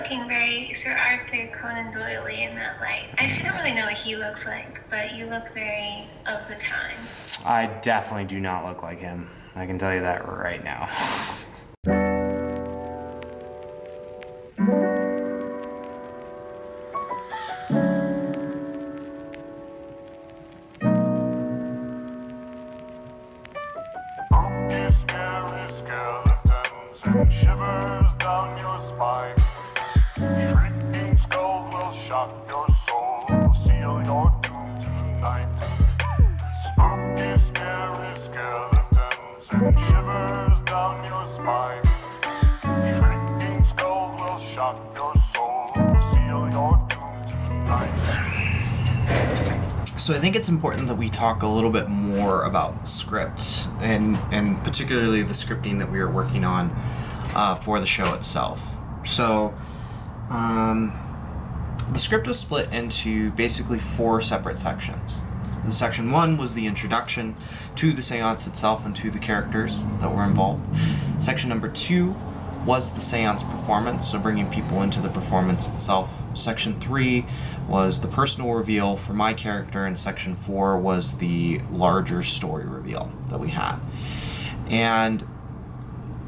looking very Sir Arthur Conan Doyle in that light. I actually don't really know what he looks like, but you look very of the time. I definitely do not look like him. I can tell you that right now. Shivers down your spine. Shrieking skulls will shock your soul, seal your doom tonight. Spooky, scary skeletons and shivers down your spine. Shrieking skulls will shock your soul, seal your doom tonight. So I think it's important that we talk a little bit more about script and particularly the scripting that we are working on for the show itself. So the script was split into basically 4 separate sections. And section 1 was the introduction to the seance itself and to the characters that were involved. Section number 2 was the seance performance, so bringing people into the performance itself. Section 3 was the personal reveal for my character, and section 4 was the larger story reveal that we had. And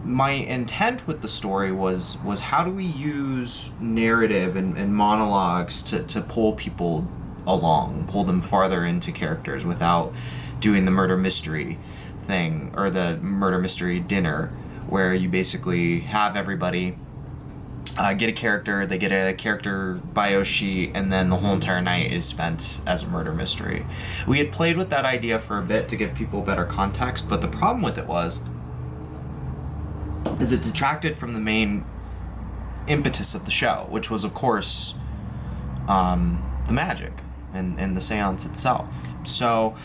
my intent with the story was how do we use narrative and monologues to pull people along, pull them farther into characters without doing the murder mystery thing, or the murder mystery dinner, where you basically have everybody get a character, they get a character bio sheet, and then the whole entire night is spent as a murder mystery. We had played with that idea for a bit to give people better context, but the problem with it is it detracted from the main impetus of the show, which was, of course, the magic and the seance itself. So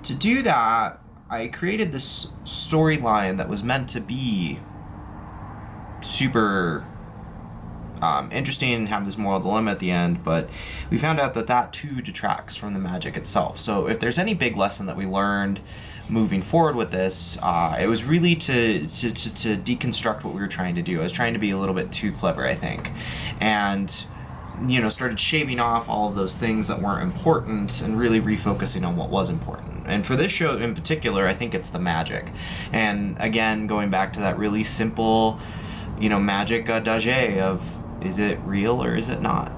to do that, I created this storyline that was meant to be super interesting and have this moral dilemma at the end, but we found out that too detracts from the magic itself. So if there's any big lesson that we learned moving forward with this, it was really to deconstruct what we were trying to do. I was trying to be a little bit too clever, I think, and started shaving off all of those things that weren't important and really refocusing on what was important. And for this show in particular, I think it's the magic. And again, going back to that really simple, magic adage of, is it real or is it not?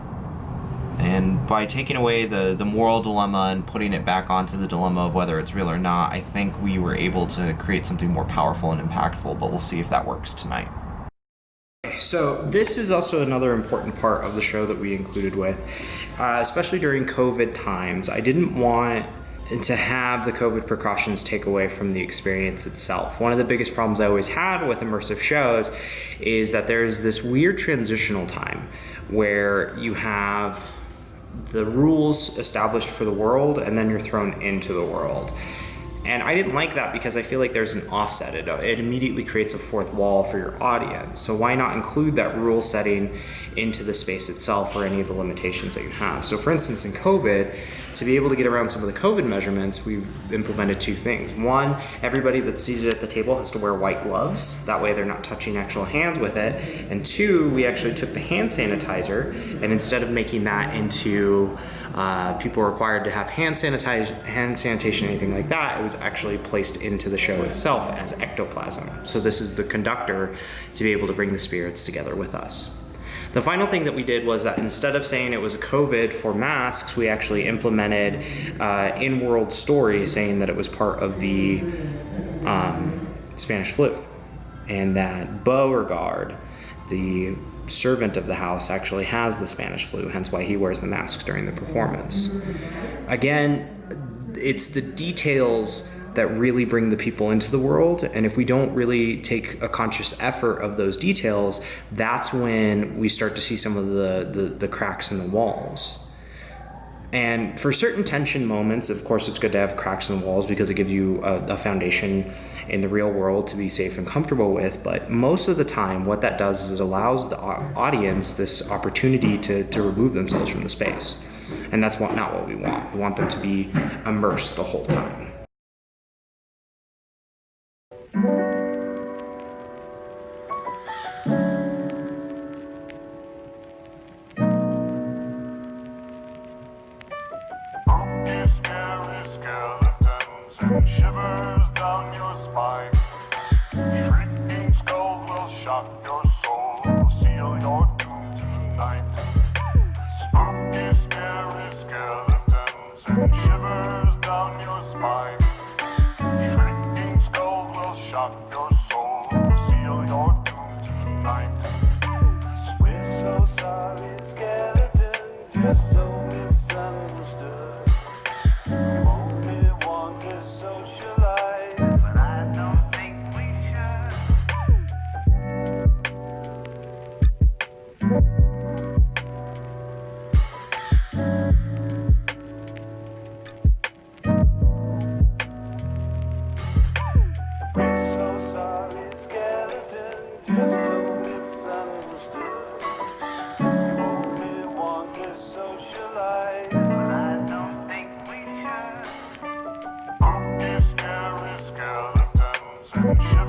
And by taking away the moral dilemma and putting it back onto the dilemma of whether it's real or not, I think we were able to create something more powerful and impactful, but we'll see if that works tonight. So this is also another important part of the show that we included with, especially during COVID times. I didn't want to have the COVID precautions take away from the experience itself. One of the biggest problems I always had with immersive shows is that there's this weird transitional time where you have the rules established for the world and then you're thrown into the world. And I didn't like that because I feel like there's an offset. It immediately creates a fourth wall for your audience. So why not include that rule setting into the space itself or any of the limitations that you have? So for instance, in COVID, to be able to get around some of the COVID measurements, we've implemented 2 things. 1, everybody that's seated at the table has to wear white gloves. That way they're not touching actual hands with it. And 2, we actually took the hand sanitizer, and instead of making that into people required to have hand sanitation, anything like that, it was actually placed into the show itself as ectoplasm. So this is the conductor to be able to bring the spirits together with us. The final thing that we did was that instead of saying it was a COVID for masks, we actually implemented in-world story saying that it was part of the Spanish flu, and that Beauregard, the servant of the house, actually has the Spanish flu, hence why he wears the masks during the performance. Again, it's the details that really bring the people into the world, and if we don't really take a conscious effort of those details, that's when we start to see some of the cracks in the walls. And for certain tension moments, of course, it's good to have cracks in the walls because it gives you a foundation in the real world to be safe and comfortable with. But most of the time, what that does is it allows the audience this opportunity to remove themselves from the space. And that's not what we want. We want them to be immersed the whole time. We're so sorry, skeleton, just so misunderstood. Only want to socialize, but I don't think we should. Spooky, scary skeletons and